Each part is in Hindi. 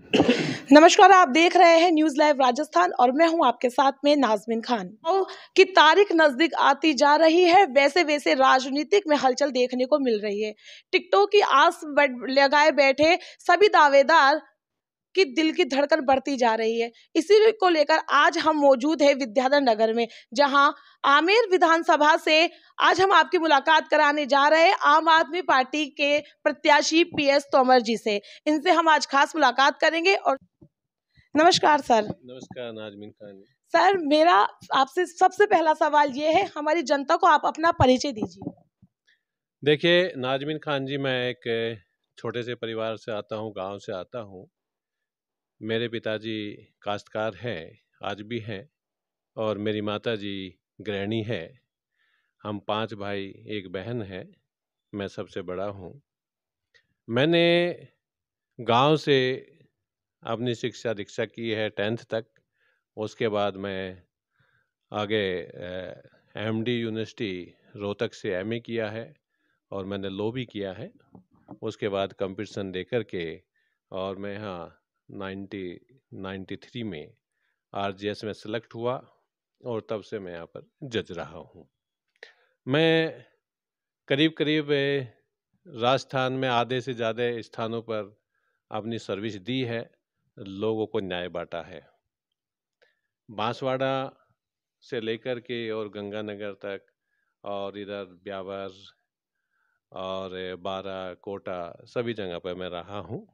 नमस्कार, आप देख रहे हैं न्यूज लाइव राजस्थान और मैं हूं आपके साथ में नाजमीन खान। की तारीख नजदीक आती जा रही है, वैसे वैसे राजनीतिक में हलचल देखने को मिल रही है। टिकटॉक की आस लगाए बैठे सभी दावेदार कि दिल की धड़कन बढ़ती जा रही है। इसी को लेकर आज हम मौजूद है विद्याधर नगर में, जहां आमेर विधानसभा से आज हम आपकी मुलाकात कराने जा रहे हैं आम आदमी पार्टी के प्रत्याशी PS तोमर जी से। इनसे हम आज खास मुलाकात करेंगे। और नमस्कार सर। नमस्कार नाजमीन खान। सर, मेरा आपसे सबसे पहला सवाल ये है, हमारी जनता को आप अपना परिचय दीजिए। देखिए नाजमीन खान जी, मैं एक छोटे से परिवार से आता हूँ, गांव से आता हूँ। मेरे पिताजी काश्तकार हैं, आज भी हैं, और मेरी माता जी गृहिणी है। हम 5 भाई, एक बहन है। मैं सबसे बड़ा हूँ। मैंने गांव से अपनी शिक्षा दीक्षा की है 10th तक। उसके बाद मैं आगे MD यूनिवर्सिटी रोहतक से MA किया है, और मैंने लॉ भी किया है। उसके बाद कंपटीशन दे कर के और मैं यहाँ 1993 में RGS में सेलेक्ट हुआ, और तब से मैं यहाँ पर जज रहा हूँ। मैं करीब करीब राजस्थान में आधे से ज़्यादा स्थानों पर अपनी सर्विस दी है, लोगों को न्याय बांटा है। बांसवाड़ा से लेकर के और गंगानगर तक, और इधर ब्यावर और बारा, कोटा, सभी जगह पर मैं रहा हूँ।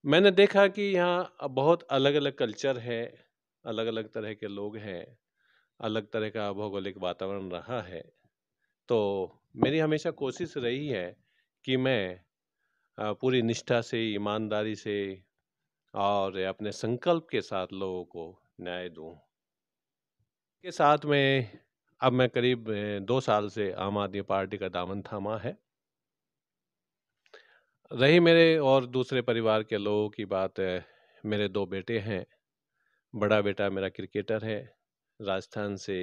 मैंने देखा कि यहाँ बहुत अलग अलग कल्चर है, अलग अलग तरह के लोग हैं, अलग तरह का भौगोलिक वातावरण रहा है। तो मेरी हमेशा कोशिश रही है कि मैं पूरी निष्ठा से, ईमानदारी से और अपने संकल्प के साथ लोगों को न्याय दूं। के साथ में अब मैं करीब 2 साल से आम आदमी पार्टी का दामन थामा है। रही मेरे और दूसरे परिवार के लोगों की बात, मेरे 2 बेटे हैं। बड़ा बेटा मेरा क्रिकेटर है, राजस्थान से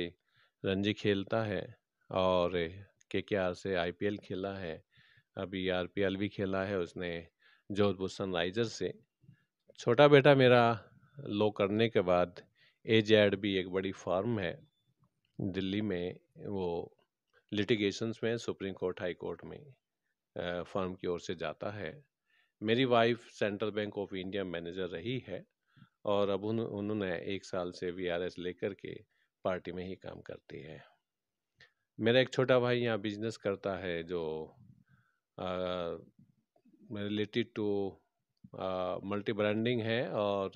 रणजी खेलता है, और KKR से IPL खेला है। अभी RPL भी खेला है उसने जोधपुर सनराइजर्स से। छोटा बेटा मेरा लॉ करने के बाद AJAD भी एक बड़ी फर्म है दिल्ली में, वो लिटिगेशंस में सुप्रीम कोर्ट, हाई कोर्ट में फर्म की ओर से जाता है। मेरी wife central bank of India manager रही है, और अब उन्होंने 1 साल से VRS लेकर के पार्टी में ही काम करती है। मेरा एक छोटा भाई यहाँ बिजनेस करता है, जो रिलेटेड टू मल्टी ब्रांडिंग है, और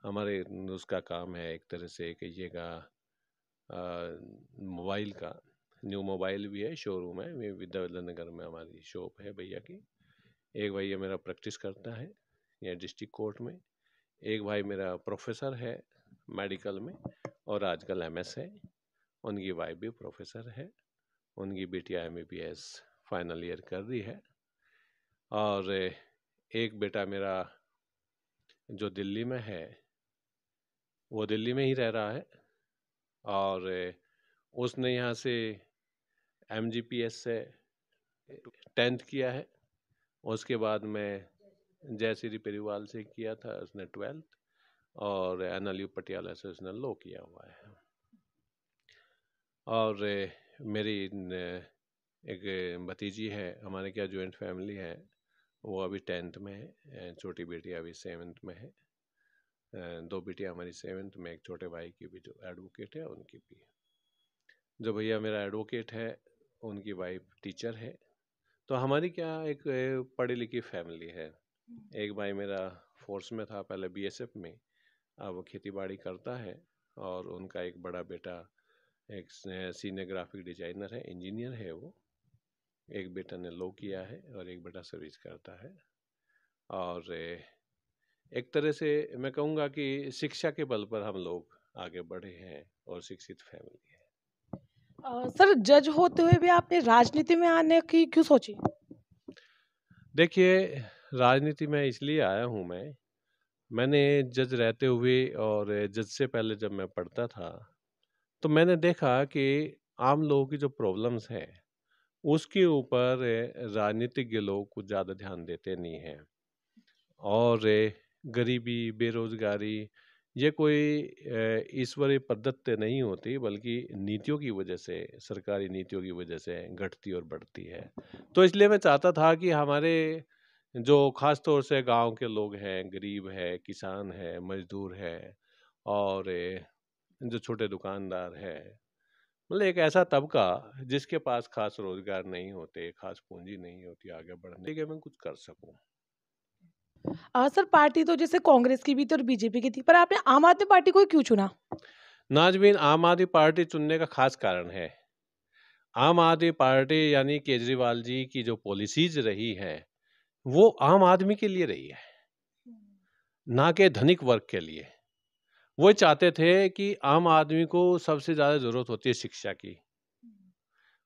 हमारे उसका काम है एक तरह से कहिएगा मोबाइल का। न्यू मोबाइल भी है, शोरूम है, विद्याधर नगर में हमारी शॉप है भैया की। एक भैया मेरा प्रैक्टिस करता है यहाँ डिस्ट्रिक्ट कोर्ट में। एक भाई मेरा प्रोफेसर है मेडिकल में, और आजकल MS है। उनकी वाइफ भी प्रोफेसर है। उनकी बेटियाँ MBBS फाइनल ईयर कर रही है। और एक बेटा मेरा जो दिल्ली में है, वो दिल्ली में ही रह रहा है, और उसने यहाँ से MGPS से 10th किया है। उसके बाद में जयश्री परिवाल से किया था उसने 12th, और NLU पटियाला से उसने लॉ किया हुआ है। और मेरी एक भतीजी है, हमारे क्या जॉइंट फैमिली है, वो अभी 10th में है। छोटी बेटी अभी 7th में है। 2 बेटियाँ हमारी 7th में, एक छोटे भाई की भी जो एडवोकेट है उनकी भी। जो भैया मेरा एडवोकेट है, उनकी वाइफ टीचर है। तो हमारी क्या एक पढ़ी लिखी फैमिली है। एक भाई मेरा फोर्स में था पहले, BSF में, अब वो खेती बाड़ी करता है। और उनका एक बड़ा बेटा एक सीनियर ग्राफिक डिजाइनर है, इंजीनियर है वो। एक बेटा ने लॉ किया है, और एक बेटा सर्विस करता है। और एक तरह से मैं कहूँगा कि शिक्षा के बल पर हम लोग आगे बढ़े हैं, और शिक्षित फैमिली है। सर, जज होते हुए भी आपने राजनीति में आने की क्यों सोची? देखिए, राजनीति में इसलिए आया हूँ मैंने जज रहते हुए, और जज से पहले जब मैं पढ़ता था, तो मैंने देखा कि आम लोगों की जो प्रॉब्लम्स हैं, उसके ऊपर राजनीतिज्ञ लोग कुछ ज़्यादा ध्यान देते नहीं हैं। और गरीबी, बेरोजगारी ये कोई ईश्वरीय प्रदत्त नहीं होती, बल्कि नीतियों की वजह से, सरकारी नीतियों की वजह से घटती और बढ़ती है। तो इसलिए मैं चाहता था कि हमारे जो खास तौर से गांव के लोग हैं, गरीब है, किसान है, मजदूर है और जो छोटे दुकानदार है, मतलब एक ऐसा तबका जिसके पास खास रोजगार नहीं होते, खास पूंजी नहीं होती आगे बढ़ने के, मैं कुछ कर सकूं। सर, पार्टी तो जैसे कांग्रेस की भी थी और बीजेपी की थी, पर आपने आम आदमी पार्टी को ही क्यों चुना? नाजमीन, आम आदमी पार्टी चुनने का खास कारण है। आम आदमी पार्टी यानी केजरीवाल जी की जो पॉलिसीज रही हैं, वो आम आदमी के लिए रही है, ना कि धनिक वर्ग के लिए। वो चाहते थे कि आम आदमी को सबसे ज़्यादा ज़रूरत होती है शिक्षा की,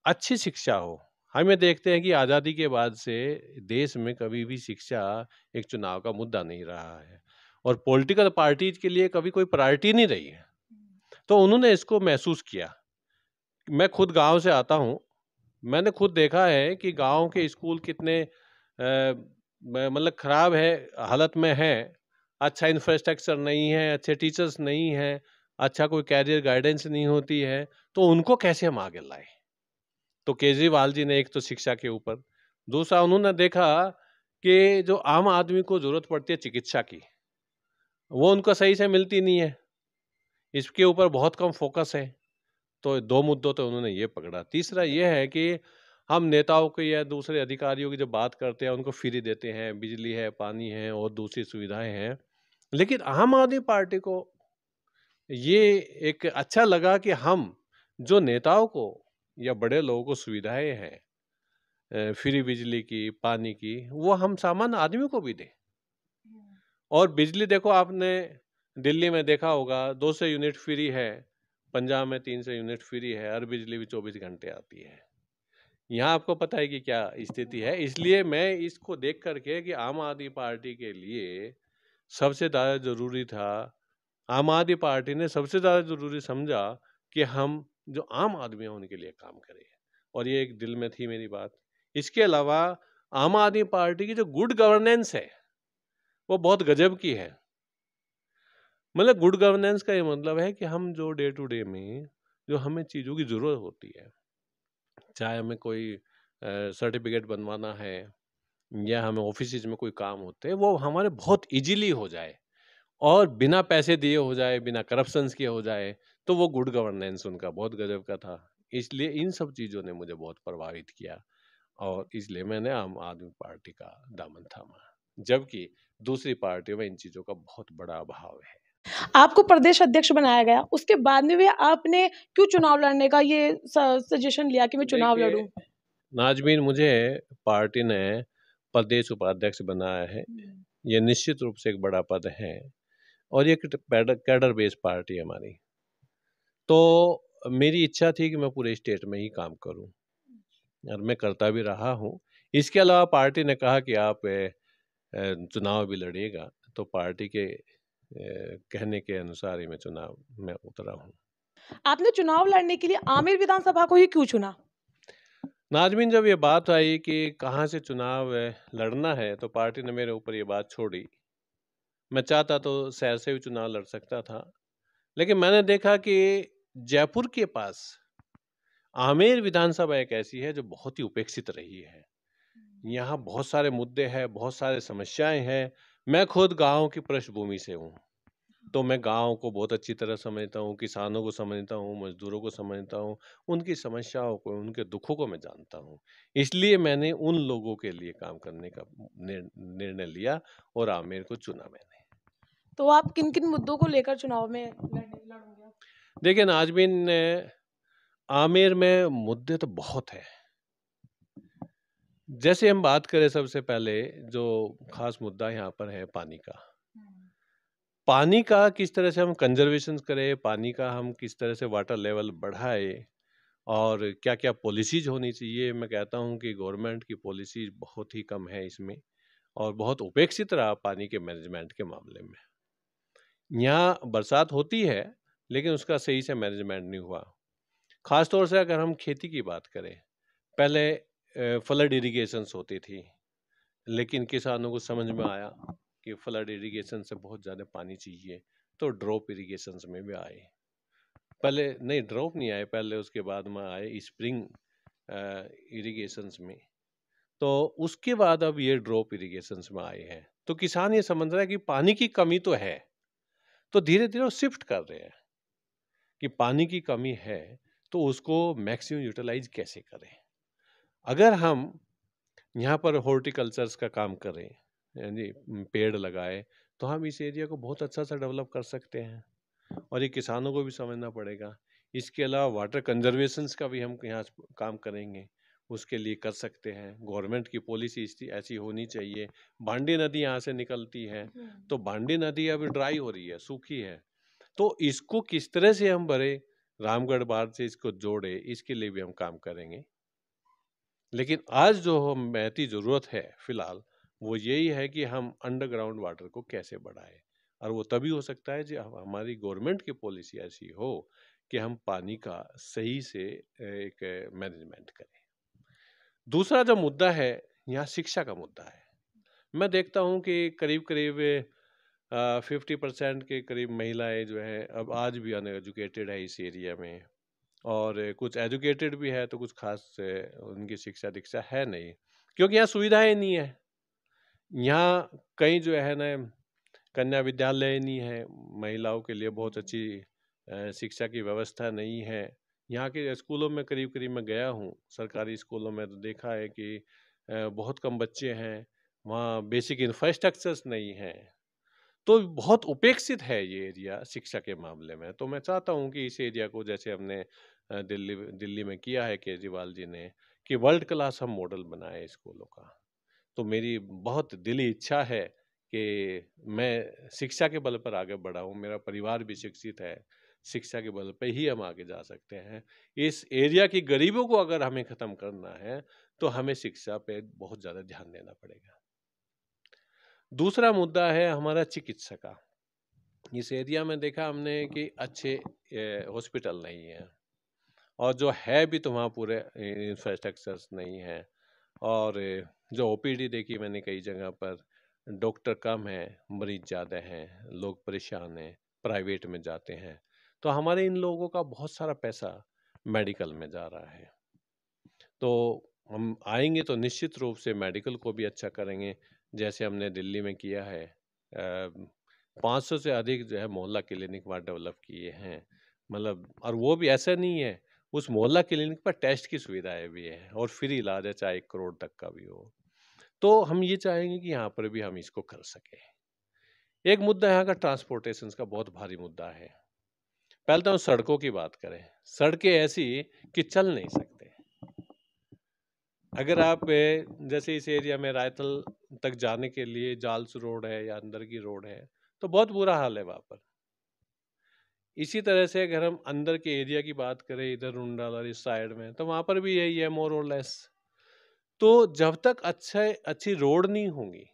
अच्छी शिक्षा हो। हम ये देखते हैं कि आज़ादी के बाद से देश में कभी भी शिक्षा एक चुनाव का मुद्दा नहीं रहा है और पॉलिटिकल पार्टीज के लिए कभी कोई प्रायोरिटी नहीं रही है। तो उन्होंने इसको महसूस किया। मैं खुद गांव से आता हूं, मैंने खुद देखा है कि गांव के स्कूल कितने मतलब खराब है, हालत में है। अच्छा इंफ्रास्ट्रक्चर नहीं है, अच्छे टीचर्स नहीं हैं, अच्छा कोई कैरियर गाइडेंस नहीं होती है, तो उनको कैसे हम आगे लाए? तो केजरीवाल जी ने एक तो शिक्षा के ऊपर, दूसरा उन्होंने देखा कि जो आम आदमी को जरूरत पड़ती है चिकित्सा की, वो उनको सही से मिलती नहीं है, इसके ऊपर बहुत कम फोकस है। तो दो मुद्दों तो उन्होंने ये पकड़ा। तीसरा ये है कि हम नेताओं की या दूसरे अधिकारियों की जब बात करते हैं, उनको फ्री देते हैं, बिजली है, पानी है और दूसरी सुविधाएं हैं, लेकिन आम आदमी पार्टी को ये एक अच्छा लगा कि हम जो नेताओं को या बड़े लोगों को सुविधाएं हैं, फ्री बिजली की, पानी की, वो हम सामान्य आदमी को भी दें। और बिजली देखो, आपने दिल्ली में देखा होगा 200 यूनिट फ्री है, पंजाब में 300 यूनिट फ्री है, और बिजली भी 24 घंटे आती है। यहाँ आपको पता है कि क्या स्थिति है। इसलिए मैं इसको देख करके कि आम आदमी पार्टी के लिए सबसे ज़्यादा ज़रूरी था, आम आदमी पार्टी ने सबसे ज़्यादा ज़रूरी समझा कि हम जो आम आदमी हैं उनके लिए काम करें, और ये एक दिल में थी मेरी बात। इसके अलावा आम आदमी पार्टी की जो गुड गवर्नेंस है वो बहुत गजब की है। मतलब गुड गवर्नेंस का ये मतलब है कि हम जो डे टू डे में जो हमें चीज़ों की ज़रूरत होती है, चाहे हमें कोई सर्टिफिकेट बनवाना है या हमें ऑफिस में कोई काम होते हैं, वो हमारे बहुत इजीली हो जाए और बिना पैसे दिए हो जाए, बिना करप्शंस के हो जाए, तो वो गुड गवर्नेंस उनका बहुत गजब का था। इसलिए इन सब चीज़ों ने मुझे बहुत प्रभावित किया और इसलिए मैंने आम आदमी पार्टी का दामन थामा, जबकि दूसरी पार्टियों में इन चीज़ों का बहुत बड़ा अभाव है। आपको प्रदेश अध्यक्ष बनाया गया, उसके बाद में भी आपने क्यों चुनाव लड़ने का ये सजेशन लिया कि मैं चुनाव देखिए लड़ूं? नाजमीन, मुझे पार्टी ने प्रदेश उपाध्यक्ष बनाया है। ये निश्चित रूप से एक बड़ा पद है और ये कैडर बेस्ड पार्टी है हमारी। तो मेरी इच्छा थी कि मैं पूरे स्टेट में ही काम करूं और मैं करता भी रहा हूं। इसके अलावा पार्टी ने कहा कि आप चुनाव भी लड़िएगा, तो पार्टी के कहने के अनुसार ही मैं चुनाव में उतरा हूं। आपने चुनाव लड़ने के लिए आमेर विधानसभा को ही क्यों चुना? नाजमीन, जब ये बात आई कि कहाँ से चुनाव लड़ना है, तो पार्टी ने मेरे ऊपर ये बात छोड़ी। मैं चाहता तो शहर से भी चुनाव लड़ सकता था, लेकिन मैंने देखा कि जयपुर के पास आमेर विधानसभा एक ऐसी है जो बहुत ही उपेक्षित रही है। यहाँ बहुत सारे मुद्दे हैं, बहुत सारे समस्याएं हैं। मैं खुद गांव की पृष्ठभूमि से हूँ, तो मैं गांव को बहुत अच्छी तरह समझता हूँ, किसानों को समझता हूँ, मजदूरों को समझता हूँ, उनकी समस्याओं को, उनके दुखों को मैं जानता हूँ। इसलिए मैंने उन लोगों के लिए काम करने का निर्णय लिया और आमेर को चुना मैंने। तो आप किन-किन मुद्दों को लेकर चुनाव में लड़ोगे? देखिए नाजमीन, आमेर में मुद्दे तो बहुत हैं। जैसे हम बात करें, सबसे पहले जो खास मुद्दा यहाँ पर है पानी का। पानी का किस तरह से हम कंजर्वेशन करें, पानी का हम किस तरह से वाटर लेवल बढ़ाए और क्या-क्या पॉलिसीज होनी चाहिए। मैं कहता हूँ कि गवर्नमेंट की पॉलिसीज बहुत ही कम है इसमें और बहुत उपेक्षित रहा पानी के मैनेजमेंट के मामले में। यहाँ बरसात होती है, लेकिन उसका सही से मैनेजमेंट नहीं हुआ। खास तौर से अगर हम खेती की बात करें, पहले फ्लड इरिगेशंस होती थी, लेकिन किसानों को समझ में आया कि फ्लड इरिगेशन से बहुत ज़्यादा पानी चाहिए, तो ड्रॉप इरिगेशन में भी आए। पहले नहीं, ड्रॉप नहीं आए, पहले उसके बाद में आए स्प्रिंग इरिगेशंस में। तो उसके बाद अब ये ड्रॉप इरिगेशंस में आए हैं। तो किसान ये समझ रहा है कि पानी की कमी तो है, तो धीरे धीरे वो शिफ्ट कर रहे हैं कि पानी की कमी है तो उसको मैक्सिमम यूटिलाइज कैसे करें। अगर हम यहाँ पर हॉर्टिकल्चर्स का काम करें, यानी पेड़ लगाए, तो हम इस एरिया को बहुत अच्छा सा डेवलप कर सकते हैं, और ये किसानों को भी समझना पड़ेगा। इसके अलावा वाटर कंजर्वेशंस का भी हम यहाँ काम करेंगे, उसके लिए कर सकते हैं। गवर्नमेंट की पॉलिसी ऐसी होनी चाहिए। बांडी नदी यहाँ से निकलती है, तो बांडी नदी अभी ड्राई हो रही है, सूखी है, तो इसको किस तरह से हम भरे, रामगढ़ बांध से इसको जोड़े, इसके लिए भी हम काम करेंगे। लेकिन आज जो हम महती ज़रूरत है फिलहाल, वो यही है कि हम अंडरग्राउंड वाटर को कैसे बढ़ाएं, और वो तभी हो सकता है जब हमारी गवर्नमेंट की पॉलिसी ऐसी हो कि हम पानी का सही से एक मैनेजमेंट करें। दूसरा जो मुद्दा है, यहाँ शिक्षा का मुद्दा है। मैं देखता हूँ कि करीब करीब 50% के करीब महिलाएं जो है अब आज भी अनएजुकेटेड है इस एरिया में, और कुछ एजुकेटेड भी है तो कुछ खास उनकी शिक्षा दीक्षा है नहीं, क्योंकि यहाँ सुविधाएं नहीं है। यहाँ कहीं जो है ना कन्या विद्यालय नहीं है, महिलाओं के लिए बहुत अच्छी शिक्षा की व्यवस्था नहीं है। यहाँ के स्कूलों में करीब करीब मैं गया हूँ, सरकारी स्कूलों में, तो देखा है कि बहुत कम बच्चे हैं, वहाँ बेसिक इंफ्रास्ट्रक्चर्स नहीं है, तो बहुत उपेक्षित है ये एरिया शिक्षा के मामले में। तो मैं चाहता हूँ कि इस एरिया को, जैसे हमने दिल्ली में किया है केजरीवाल जी ने, कि वर्ल्ड क्लास हम मॉडल बनाए स्कूलों का। तो मेरी बहुत दिली इच्छा है कि मैं शिक्षा के बल पर आगे बढ़ा हूँ, मेरा परिवार भी शिक्षित है, शिक्षा के बल पर ही हम आगे जा सकते हैं। इस एरिया की गरीबों को अगर हमें ख़त्म करना है तो हमें शिक्षा पे बहुत ज़्यादा ध्यान देना पड़ेगा। दूसरा मुद्दा है हमारा चिकित्सा का। इस एरिया में देखा हमने कि अच्छे हॉस्पिटल नहीं है, और जो है भी तो वहाँ पूरे इंफ्रास्ट्रक्चर्स नहीं है, और जो ओपीडी देखी मैंने कई जगह पर, डॉक्टर कम है, मरीज ज़्यादा हैं, लोग परेशान हैं, प्राइवेट में जाते हैं। तो हमारे इन लोगों का बहुत सारा पैसा मेडिकल में जा रहा है। तो हम आएंगे तो निश्चित रूप से मेडिकल को भी अच्छा करेंगे, जैसे हमने दिल्ली में किया है। 500 से अधिक जो है मोहल्ला क्लिनिक वहाँ डेवलप किए हैं, मतलब, और वो भी ऐसा नहीं है, उस मोहल्ला क्लिनिक पर टेस्ट की सुविधाएं भी है और फ्री इलाज है, चाहे 1 करोड़ तक का भी हो। तो हम ये चाहेंगे कि यहाँ पर भी हम इसको कर सकें। एक मुद्दा यहाँ का ट्रांसपोर्टेशन का बहुत भारी मुद्दा है। पहले तो हम सड़कों की बात करें, सड़कें ऐसी कि चल नहीं सकते। अगर आप जैसे इस एरिया में रायतल तक जाने के लिए जाल्स रोड है या अंदर की रोड है, तो बहुत बुरा हाल है वहाँ पर। इसी तरह से अगर हम अंदर के एरिया की बात करें, इधर रुंडाला इस साइड में, तो वहाँ पर भी यही है मोर और लेस। तो जब तक अच्छी रोड नहीं होंगी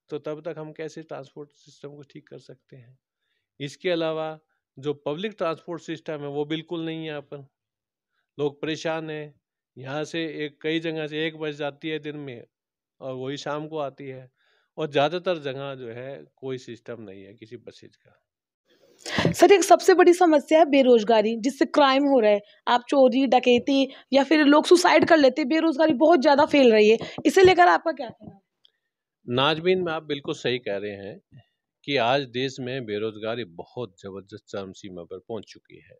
तो तब तक हम कैसे ट्रांसपोर्ट सिस्टम को ठीक कर सकते हैं। इसके अलावा जो पब्लिक ट्रांसपोर्ट सिस्टम है वो बिल्कुल नहीं है यहाँ पर, लोग परेशान हैं। यहाँ से कई जगह से 1 बज जाती है दिन में और वही शाम को आती है, और ज़्यादातर जगह जो है कोई सिस्टम नहीं है किसी बसेज का। सर, एक सबसे बड़ी समस्या है बेरोजगारी, जिससे क्राइम हो रहा है। आप चोरी डकैती या फिर लोग सुसाइड कर लेते हैं, बेरोजगारी बहुत ज्यादा फैल रही है। इसे लेकर आपका क्या कहना है? नाजमीन में आप बिल्कुल सही कह रहे हैं कि आज देश में बेरोजगारी बहुत जबरदस्त चरम सीमा पर पहुंच चुकी है।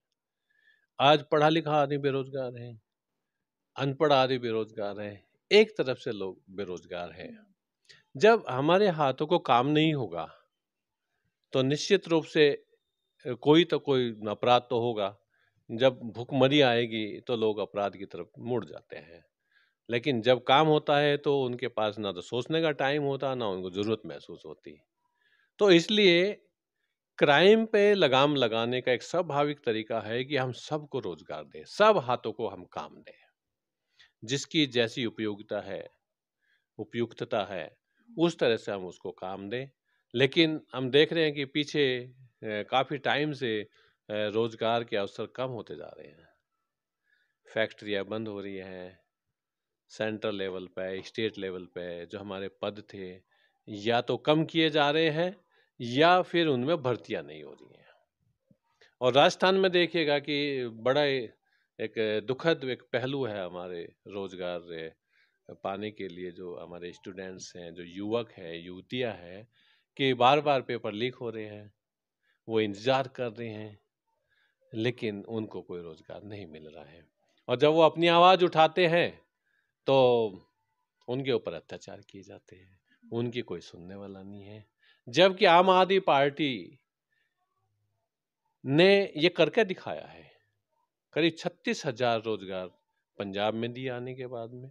आज पढ़ा लिखा आदमी बेरोजगार है, अनपढ़ आदमी बेरोजगार है, एक तरफ से लोग बेरोजगार हैं। जब हमारे हाथों को काम नहीं होगा तो निश्चित रूप से कोई अपराध तो होगा। जब भुखमरी आएगी तो लोग अपराध की तरफ मुड़ जाते हैं, लेकिन जब काम होता है तो उनके पास ना तो सोचने का टाइम होता, ना उनको जरूरत महसूस होती। तो इसलिए क्राइम पे लगाम लगाने का एक स्वाभाविक तरीका है कि हम सबको रोजगार दें, सब हाथों को हम काम दें, जिसकी जैसी उपयुक्तता है उस तरह से हम उसको काम दें। लेकिन हम देख रहे हैं कि पीछे काफ़ी टाइम से रोजगार के अवसर कम होते जा रहे हैं, फैक्ट्रियाँ बंद हो रही हैं, सेंट्रल लेवल पे, स्टेट लेवल पे जो हमारे पद थे या तो कम किए जा रहे हैं या फिर उनमें भर्तियां नहीं हो रही हैं। और राजस्थान में देखिएगा कि बड़ा एक दुखद एक पहलू है हमारे रोजगार पाने के लिए, जो हमारे स्टूडेंट्स हैं, जो युवक हैं, युवतियां हैं, कि बार बार पेपर लीक हो रहे हैं, वो इंतजार कर रहे हैं, लेकिन उनको कोई रोजगार नहीं मिल रहा है। और जब वो अपनी आवाज उठाते हैं तो उनके ऊपर अत्याचार किए जाते हैं, उनकी कोई सुनने वाला नहीं है। जबकि आम आदमी पार्टी ने ये करके दिखाया है, करीब 36,000 रोजगार पंजाब में दिए आने के बाद में,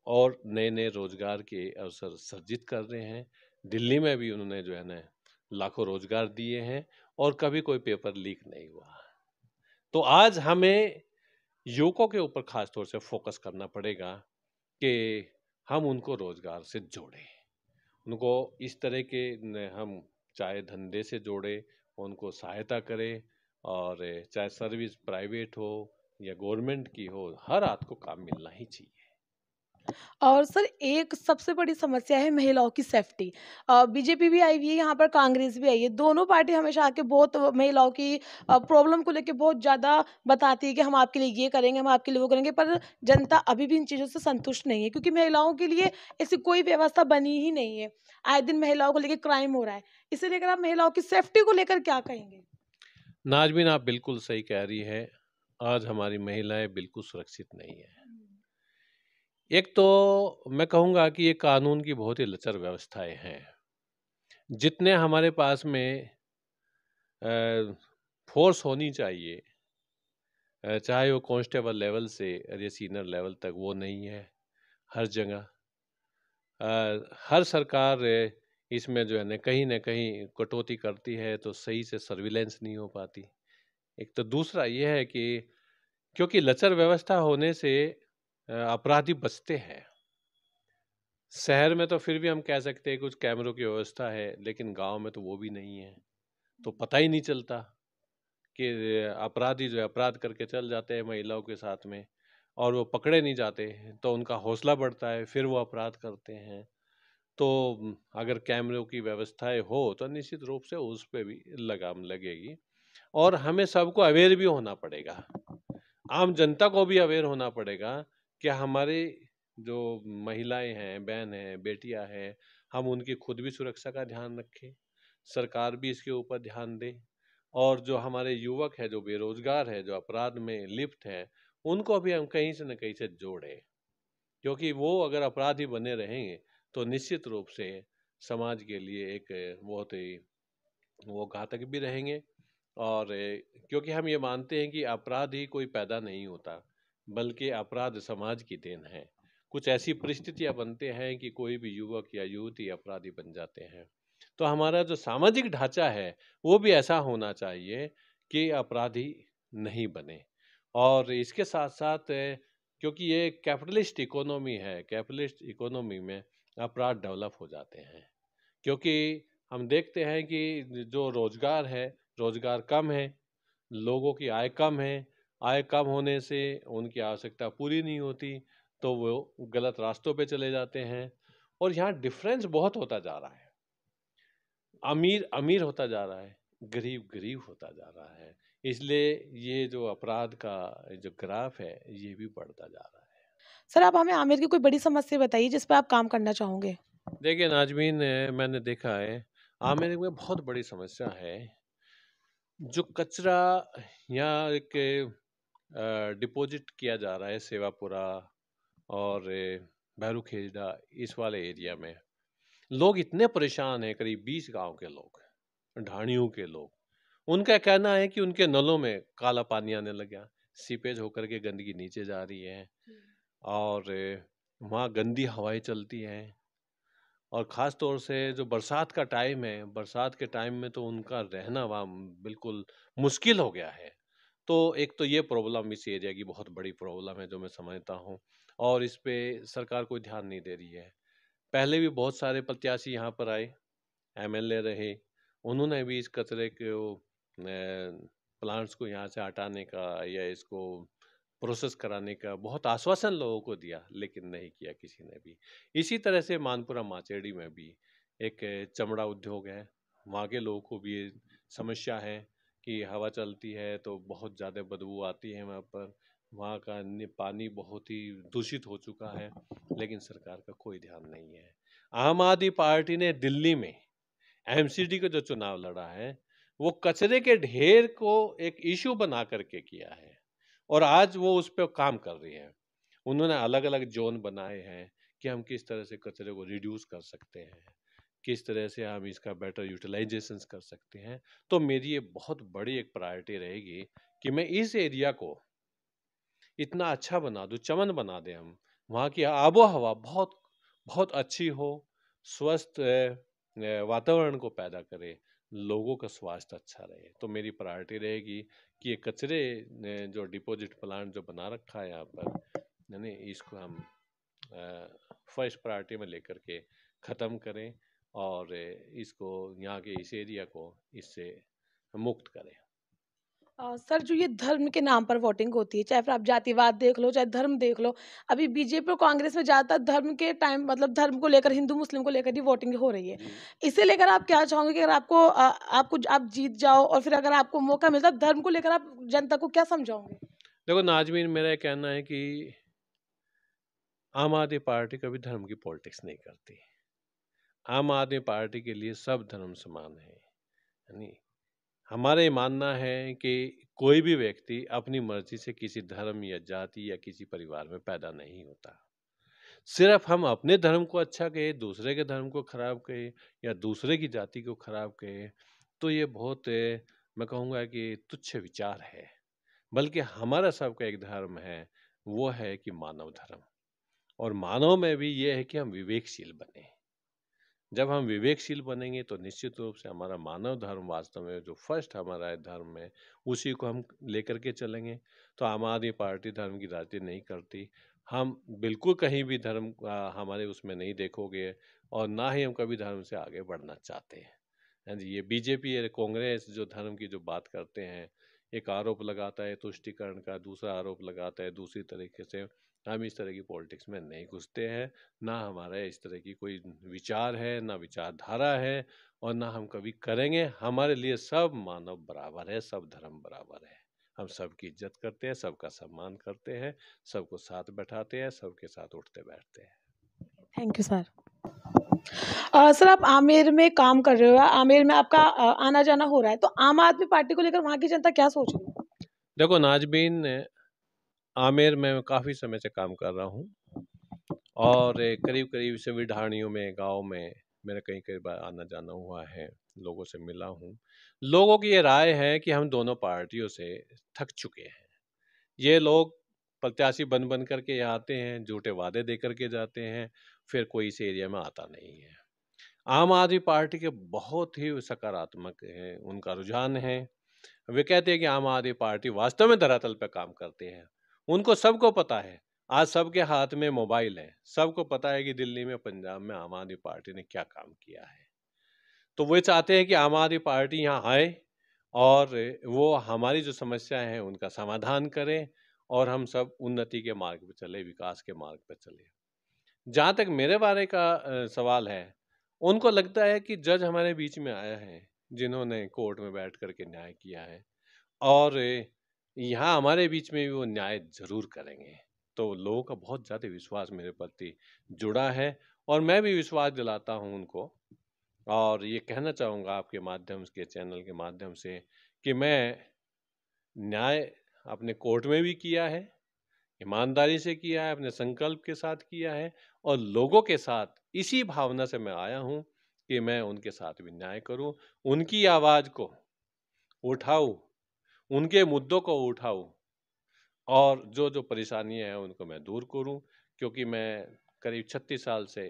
और नए नए रोजगार के अवसर सृजित कर रहे हैं। दिल्ली में भी उन्होंने जो है ना लाखों रोजगार दिए हैं और कभी कोई पेपर लीक नहीं हुआ। तो आज हमें युवकों के ऊपर खास तौर से फोकस करना पड़ेगा कि हम उनको रोजगार से जोड़ें, उनको इस तरह के हम चाहे धंधे से जोड़े, उनको सहायता करें, और चाहे सर्विस प्राइवेट हो या गवर्नमेंट की हो, हर हाथ को काम मिलना ही चाहिए। और सर एक सबसे बड़ी समस्या है महिलाओं की सेफ्टी। बीजेपी भी आई हुई है, यहाँ पर कांग्रेस भी आई है। दोनों पार्टी हमेशा आके बहुत महिलाओं की प्रॉब्लम को लेके बहुत ज़्यादा बताती है कि हम आपके लिए ये करेंगे, हम आपके लिए वो करेंगे, पर जनता अभी भी इन चीज़ों से संतुष्ट नहीं है, क्योंकि महिलाओं के लिए ऐसी कोई व्यवस्था बनी ही नहीं है। आए दिन महिलाओं को लेकर क्राइम हो रहा है। इसे लेकर आप महिलाओं की सेफ्टी को लेकर क्या कहेंगे? नाजमीन, आप बिल्कुल सही कह रही है। आज हमारी महिलाएं बिल्कुल सुरक्षित नहीं है। एक तो मैं कहूँगा कि ये कानून की बहुत ही लचर व्यवस्थाएं हैं। जितने हमारे पास में फोर्स होनी चाहिए, चाहे वो कांस्टेबल लेवल से या सीनियर लेवल तक, वो नहीं है हर जगह। हर सरकार इसमें जो है न कहीं कटौती करती है, तो सही से सर्विलेंस नहीं हो पाती। एक तो दूसरा ये है कि क्योंकि लचर व्यवस्था होने से अपराधी बचते हैं। शहर में तो फिर भी हम कह सकते हैं कुछ कैमरों की व्यवस्था है, लेकिन गांव में तो वो भी नहीं है, तो पता ही नहीं चलता कि अपराधी जो है अपराध करके चल जाते हैं महिलाओं के साथ में, और वो पकड़े नहीं जाते हैं, तो उनका हौसला बढ़ता है, फिर वो अपराध करते हैं। तो अगर कैमरों की व्यवस्थाएं हो तो निश्चित रूप से उस पर भी लगाम लगेगी। और हमें सबको अवेयर भी होना पड़ेगा, आम जनता को भी अवेयर होना पड़ेगा कि हमारे जो महिलाएं हैं, बहन हैं, बेटियां हैं, हम उनकी खुद भी सुरक्षा का ध्यान रखें, सरकार भी इसके ऊपर ध्यान दे, और जो हमारे युवक है, जो बेरोजगार है, जो अपराध में लिप्त है, उनको भी हम कहीं से न कहीं से जोड़ें। क्योंकि वो अगर अपराधी बने रहेंगे तो निश्चित रूप से समाज के लिए एक बहुत ही वो घातक भी रहेंगे। और क्योंकि हम ये मानते हैं कि अपराध ही कोई पैदा नहीं होता, बल्कि अपराध समाज की देन है। कुछ ऐसी परिस्थितियां बनते हैं कि कोई भी युवक या युवती अपराधी बन जाते हैं। तो हमारा जो सामाजिक ढांचा है वो भी ऐसा होना चाहिए कि अपराधी नहीं बने। और इसके साथ साथ क्योंकि ये कैपिटलिस्ट इकोनॉमी है, कैपिटलिस्ट इकोनॉमी में अपराध डेवलप हो जाते हैं, क्योंकि हम देखते हैं कि जो रोजगार है, रोजगार कम है, लोगों की आय कम है, आय कम होने से उनकी आवश्यकता पूरी नहीं होती, तो वो गलत रास्तों पे चले जाते हैं। और यहाँ डिफरेंस बहुत होता जा रहा है, अमीर अमीर होता जा रहा है, गरीब गरीब होता जा रहा है। इसलिए ये जो अपराध का जो ग्राफ है ये भी बढ़ता जा रहा है। सर आप हमें आमिर की कोई बड़ी समस्या बताइए जिस पर आप काम करना चाहोगे। देखिए नाजमीन, मैंने देखा है आमिर में बहुत बड़ी समस्या है, जो कचरा या एक डिपॉजिट किया जा रहा है सेवापुरा और भैरूखेड़ा, इस वाले एरिया में लोग इतने परेशान हैं, करीब 20 गांव के लोग, ढाणियों के लोग। उनका कहना है कि उनके नलों में काला पानी आने लग गया, सीपेज होकर के गंदगी नीचे जा रही है, और वहाँ गंदी हवाएं चलती हैं। और ख़ास तौर से जो बरसात का टाइम है, बरसात के टाइम में तो उनका रहना वहाँ बिल्कुल मुश्किल हो गया है। तो एक तो ये प्रॉब्लम इस एरिया की बहुत बड़ी प्रॉब्लम है जो मैं समझता हूँ, और इस पे सरकार कोई ध्यान नहीं दे रही है। पहले भी बहुत सारे प्रत्याशी यहाँ पर आए, एमएलए रहे, उन्होंने भी इस कचरे को प्लांट्स को यहाँ से हटाने का या इसको प्रोसेस कराने का बहुत आश्वासन लोगों को दिया, लेकिन नहीं किया किसी ने भी। इसी तरह से मानपुरा माचेड़ी में भी एक चमड़ा उद्योग है, वहाँ के लोगों को भी ये समस्या है कि हवा चलती है तो बहुत ज़्यादा बदबू आती है वहाँ पर। वहाँ का पानी बहुत ही दूषित हो चुका है, लेकिन सरकार का कोई ध्यान नहीं है। आम आदमी पार्टी ने दिल्ली में एमसीडी का जो चुनाव लड़ा है, वो कचरे के ढेर को एक इशू बना करके किया है और आज वो उस पर काम कर रही है। उन्होंने अलग अलग जोन बनाए हैं कि हम किस तरह से कचरे को रिड्यूस कर सकते हैं, किस तरह से हम इसका बेटर यूटिलाइजेशन कर सकते हैं। तो मेरी ये बहुत बड़ी एक प्रायोरिटी रहेगी कि मैं इस एरिया को इतना अच्छा बना दूं, चमन बना दें हम, वहाँ की आबो हवा बहुत बहुत अच्छी हो, स्वस्थ वातावरण को पैदा करे, लोगों का स्वास्थ्य अच्छा रहे। तो मेरी प्रायोरिटी रहेगी कि ये कचरे जो डिपॉजिट प्लांट जो बना रखा है यहाँ पर, यानी इसको हम फर्स्ट प्रायोरिटी में लेकर के ख़त्म करें और इसको यहाँ के इस एरिया को इससे मुक्त करें। सर, जो ये धर्म के नाम पर वोटिंग होती है, चाहे फिर आप जातिवाद देख लो, चाहे धर्म देख लो, अभी बीजेपी और कांग्रेस में ज़्यादातर धर्म के टाइम मतलब धर्म को लेकर, हिंदू मुस्लिम को लेकर ही वोटिंग हो रही है। जी। इसे लेकर आप क्या चाहोगे कि अगर आप जीत जाओ और फिर अगर आपको मौका मिलता है धर्म को लेकर आप जनता को क्या समझाओगे? देखो नाजमीन, मेरा ये कहना है कि आम आदमी पार्टी कभी धर्म की पॉलिटिक्स नहीं करती। आम आदमी पार्टी के लिए सब धर्म समान है। यानी हमारा ये मानना है कि कोई भी व्यक्ति अपनी मर्जी से किसी धर्म या जाति या किसी परिवार में पैदा नहीं होता। सिर्फ हम अपने धर्म को अच्छा कहें, दूसरे के धर्म को खराब कहें या दूसरे की जाति को खराब कहें, तो ये बहुत मैं कहूँगा कि तुच्छ विचार है। बल्कि हमारा सबका एक धर्म है, वो है कि मानव धर्म। और मानव में भी ये है कि हम विवेकशील बने। जब हम विवेकशील बनेंगे तो निश्चित रूप से हमारा मानव धर्म वास्तव में जो फर्स्ट हमारा है धर्म है, उसी को हम लेकर के चलेंगे। तो आम आदमी पार्टी धर्म की राजनीति नहीं करती। हम बिल्कुल कहीं भी धर्म हमारे उसमें नहीं देखोगे और ना ही हम कभी धर्म से आगे बढ़ना चाहते हैं। हाँ जी, ये बीजेपी या कांग्रेस जो धर्म की जो बात करते हैं, एक आरोप लगाता है तुष्टिकरण का, दूसरा आरोप लगाता है दूसरी तरीके से। हम इस तरह की पॉलिटिक्स में नहीं घुसते हैं, ना हमारा इस तरह की कोई विचार है, ना विचारधारा है और ना हम कभी करेंगे। हमारे लिए सब मानव बराबर है, सब धर्म बराबर है। हम सबकी इज्जत करते हैं, सबका सम्मान करते हैं, सबको साथ बैठाते हैं, सबके साथ उठते बैठते हैं। Thank you sir. सर, आप आमेर में काम कर रहे हो, आमेर में आपका आना जाना हो रहा है, तो आम आदमी पार्टी को लेकर वहाँ की जनता क्या सोच रही है? देखो नाजबीन, आमेर में काफ़ी समय से काम कर रहा हूँ और करीब करीब सभी ढाणियों में, गांव में मेरा कई कई बार आना जाना हुआ है, लोगों से मिला हूँ। लोगों की ये राय है कि हम दोनों पार्टियों से थक चुके हैं। ये लोग प्रत्याशी बन बन करके यहाँ आते हैं, झूठे वादे दे करके जाते हैं, फिर कोई इस एरिया में आता नहीं है। आम आदमी पार्टी के बहुत ही सकारात्मक है, उनका रुझान है। वे कहते हैं कि आम आदमी पार्टी वास्तव में धरातल पर काम करते हैं। उनको सबको पता है, आज सबके हाथ में मोबाइल है, सबको पता है कि दिल्ली में, पंजाब में आम आदमी पार्टी ने क्या काम किया है। तो वे चाहते हैं कि आम आदमी पार्टी यहाँ आए और वो हमारी जो समस्याएं हैं उनका समाधान करें और हम सब उन्नति के मार्ग पर चले, विकास के मार्ग पर चले। जहाँ तक मेरे बारे का सवाल है, उनको लगता है कि जज हमारे बीच में आया है, जिन्होंने कोर्ट में बैठ करके न्याय किया है और यहाँ हमारे बीच में भी वो न्याय ज़रूर करेंगे। तो लोगों का बहुत ज़्यादा विश्वास मेरे प्रति जुड़ा है और मैं भी विश्वास दिलाता हूँ उनको। और ये कहना चाहूँगा आपके माध्यम के चैनल के माध्यम से कि मैं न्याय अपने कोर्ट में भी किया है, ईमानदारी से किया है, अपने संकल्प के साथ किया है और लोगों के साथ इसी भावना से मैं आया हूँ कि मैं उनके साथ भी न्याय करूँ, उनकी आवाज़ को उठाऊँ, उनके मुद्दों को उठाऊँ और जो जो परेशानियाँ हैं उनको मैं दूर करूँ। क्योंकि मैं करीब 36 साल से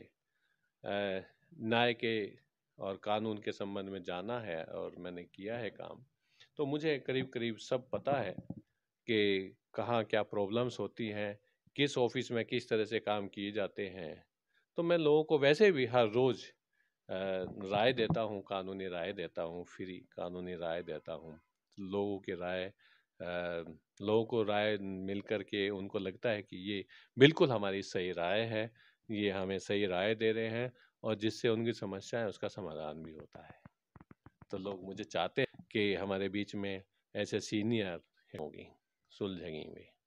न्याय के और कानून के संबंध में जाना है और मैंने किया है काम। तो मुझे करीब करीब सब पता है कि कहाँ क्या प्रॉब्लम्स होती हैं, किस ऑफिस में किस तरह से काम किए जाते हैं। तो मैं लोगों को वैसे भी हर रोज़ राय देता हूँ, कानूनी राय देता हूँ, फ्री कानूनी राय देता हूँ। लोगों की राय लोगों को राय मिल कर के उनको लगता है कि ये बिल्कुल हमारी सही राय है, ये हमें सही राय दे रहे हैं और जिससे उनकी समस्या है उसका समाधान भी होता है। तो लोग मुझे चाहते हैं कि हमारे बीच में ऐसे सीनियर होंगी सुलझेंगी वे।